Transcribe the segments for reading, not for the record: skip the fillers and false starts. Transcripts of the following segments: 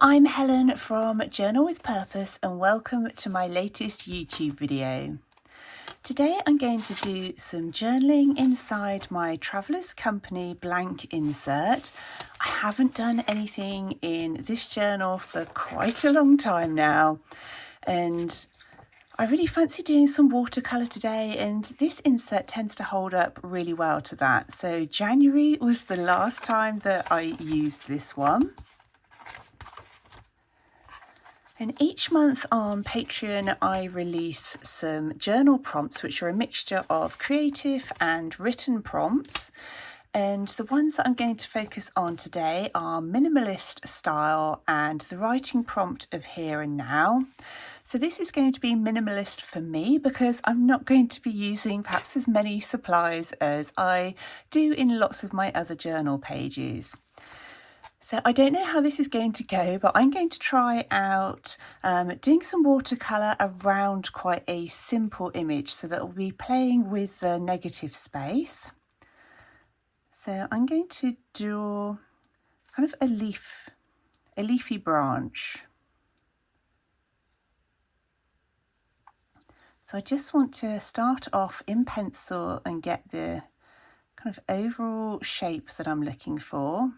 I'm Helen from Journal with Purpose and welcome to my latest YouTube video. Today I'm going to do some journaling inside my Traveller's Company blank insert. I haven't done anything in this journal for quite a long time now, and I really fancy doing some watercolour today, and this insert tends to hold up really well to that. So January was the last time that I used this one. And each month on Patreon, I release some journal prompts, which are a mixture of creative and written prompts. And the ones that I'm going to focus on today are minimalist style and the writing prompt of here and now. So this is going to be minimalist for me because I'm not going to be using perhaps as many supplies as I do in lots of my other journal pages. So I don't know how this is going to go, but I'm going to try out doing some watercolour around quite a simple image so that we'll be playing with the negative space. So I'm going to draw kind of a leafy branch. So I just want to start off in pencil and get the kind of overall shape that I'm looking for.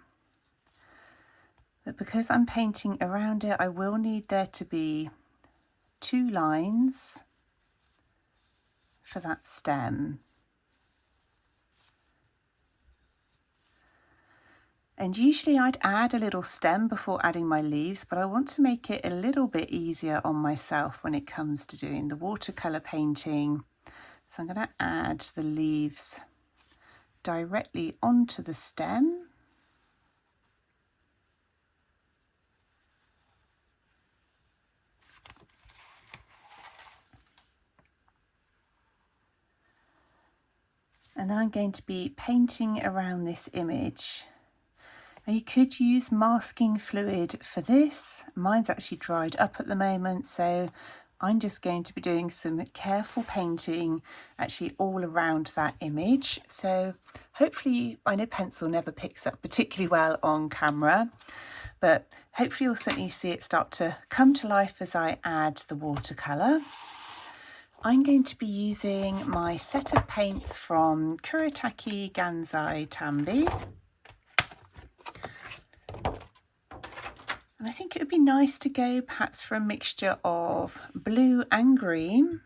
But because I'm painting around it, I will need there to be 2 lines for that stem. And usually I'd add a little stem before adding my leaves, but I want to make it a little bit easier on myself when it comes to doing the watercolour painting. So I'm going to add the leaves directly onto the stem. And then I'm going to be painting around this image. Now you could use masking fluid for this. Mine's actually dried up at the moment, so I'm just going to be doing some careful painting actually all around that image. So hopefully, I know pencil never picks up particularly well on camera, but hopefully you'll certainly see it start to come to life as I add the watercolour. I'm going to be using my set of paints from Kuretake Gansai Tambi. And I think it would be nice to go perhaps for a mixture of blue and green.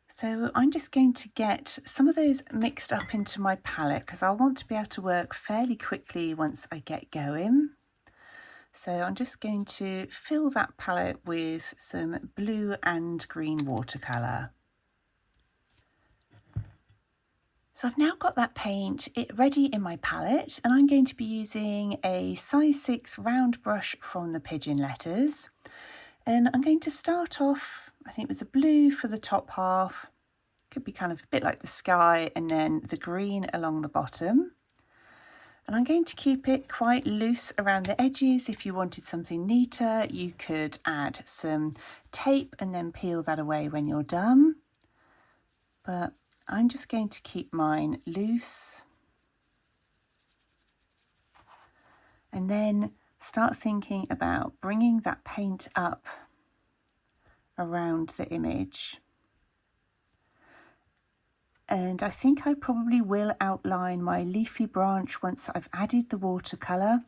So I'm just going to get some of those mixed up into my palette because I want to be able to work fairly quickly once I get going. So I'm just going to fill that palette with some blue and green watercolour. So I've now got that paint ready in my palette, and I'm going to be using a size 6 round brush from the Pigeon Letters. And I'm going to start off, I think, with the blue for the top half. Could be kind of a bit like the sky, and then the green along the bottom. And I'm going to keep it quite loose around the edges. If you wanted something neater, you could add some tape and then peel that away when you're done. But I'm just going to keep mine loose. And then start thinking about bringing that paint up around the image. And I think I probably will outline my leafy branch once I've added the watercolour.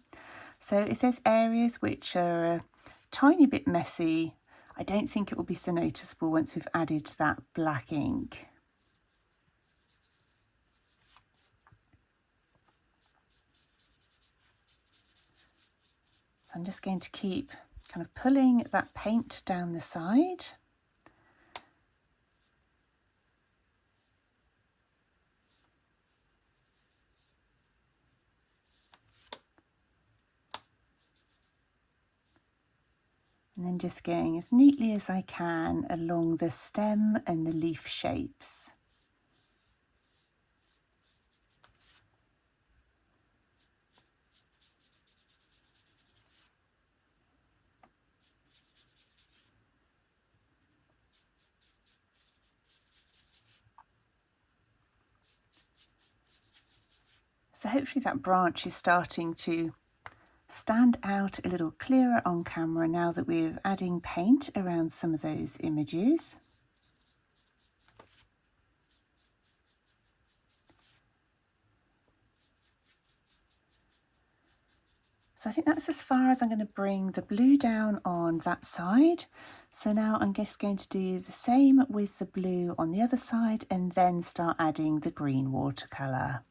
So if there's areas which are a tiny bit messy, I don't think it will be so noticeable once we've added that black ink. So I'm just going to keep kind of pulling that paint down the side. And then just going as neatly as I can along the stem and the leaf shapes. So hopefully that branch is starting to stand out a little clearer on camera now that we're adding paint around some of those images. So I think that's as far as I'm going to bring the blue down on that side. So now I'm just going to do the same with the blue on the other side and then start adding the green watercolour.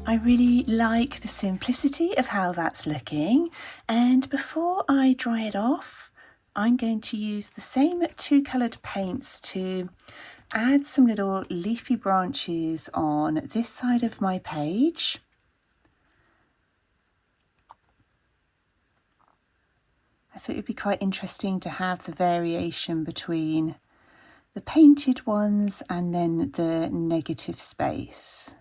I really like the simplicity of how that's looking, and before I dry it off, I'm going to use the same two coloured paints to add some little leafy branches on this side of my page. I thought it would be quite interesting to have the variation between the painted ones and then the negative space.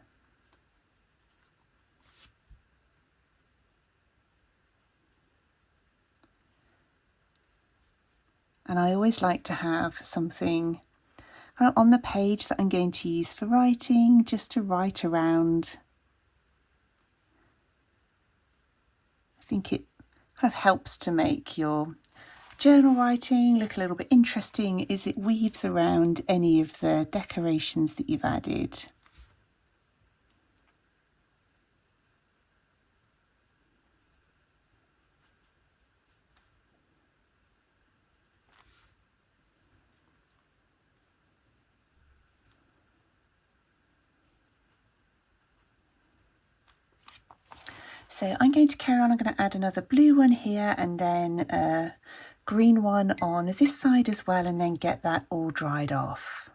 And I always like to have something on the page that I'm going to use for writing, just to write around. I think it kind of helps to make your journal writing look a little bit interesting as it weaves around any of the decorations that you've added. So I'm going to carry on. I'm going to add another blue one here and then a green one on this side as well, and then get that all dried off.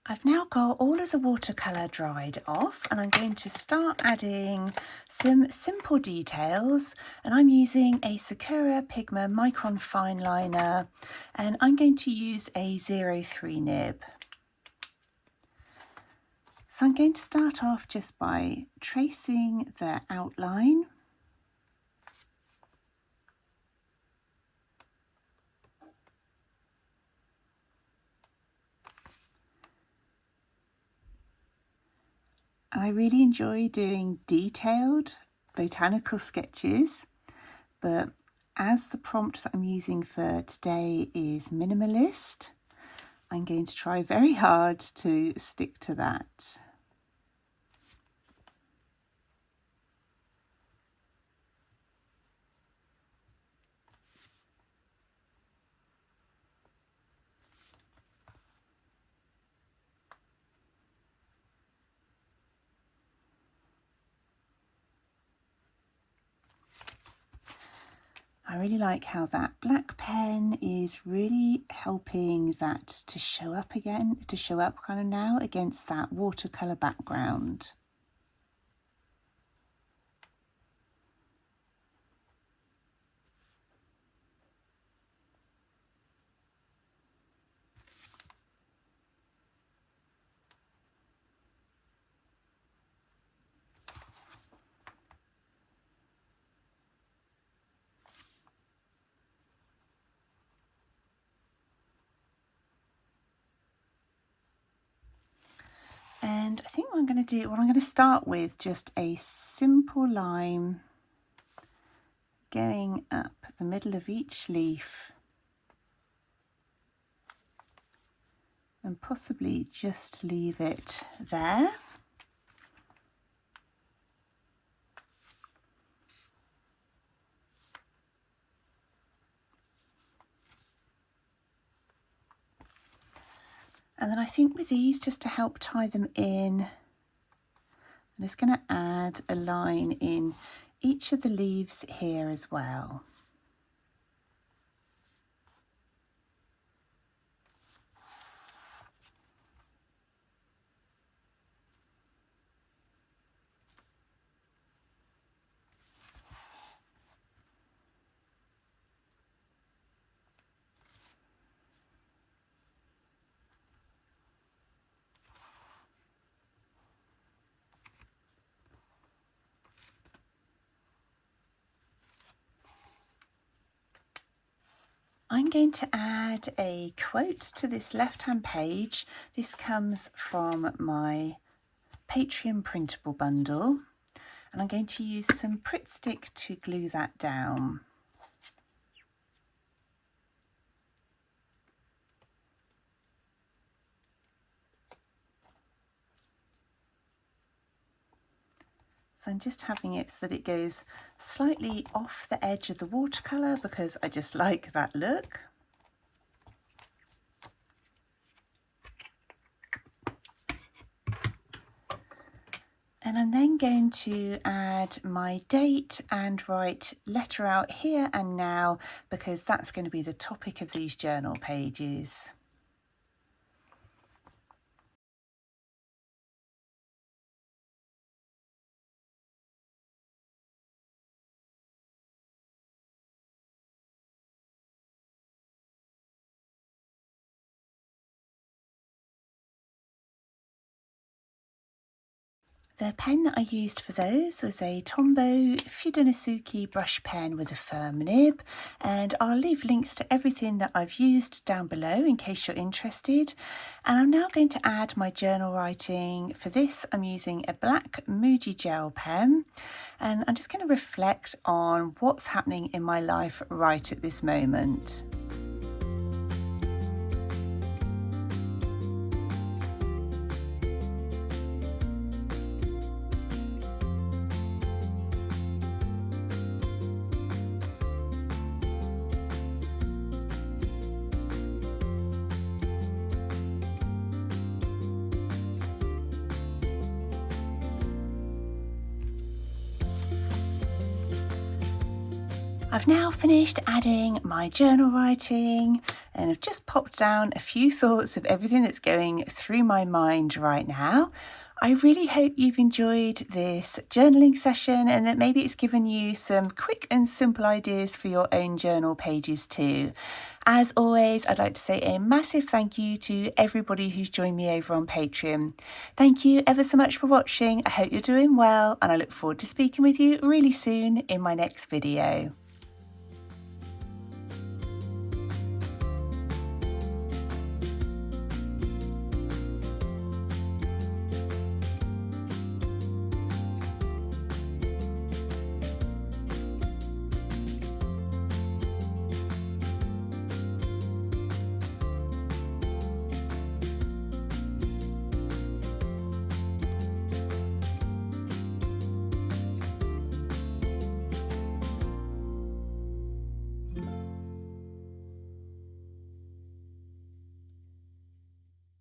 I've now got all of the watercolour dried off, and I'm going to start adding some simple details, and I'm using a Sakura Pigma Micron Fine Liner, and I'm going to use a 03 nib. So I'm going to start off just by tracing the outline. I really enjoy doing detailed botanical sketches, but as the prompt that I'm using for today is minimalist, I'm going to try very hard to stick to that. I really like how that black pen is really helping that to show up kind of now against that watercolour background. And I think what I'm going to start with just a simple line going up the middle of each leaf, and possibly just leave it there. And then I think with these, just to help tie them in, I'm just going to add a line in each of the leaves here as well. I'm going to add a quote to this left-hand page. This comes from my Patreon printable bundle, and I'm going to use some Pritt Stick to glue that down. So I'm just having it so that it goes slightly off the edge of the watercolour because I just like that look. And I'm then going to add my date and write letter out here and now, because that's going to be the topic of these journal pages. The pen that I used for those was a Tombow Fudenosuke brush pen with a firm nib, and I'll leave links to everything that I've used down below in case you're interested. And I'm now going to add my journal writing. For this, I'm using a black Moody gel pen, and I'm just going to reflect on what's happening in my life right at this moment. I've now finished adding my journal writing, and I've just popped down a few thoughts of everything that's going through my mind right now. I really hope you've enjoyed this journaling session and that maybe it's given you some quick and simple ideas for your own journal pages too. As always, I'd like to say a massive thank you to everybody who's joined me over on Patreon. Thank you ever so much for watching. I hope you're doing well, and I look forward to speaking with you really soon in my next video.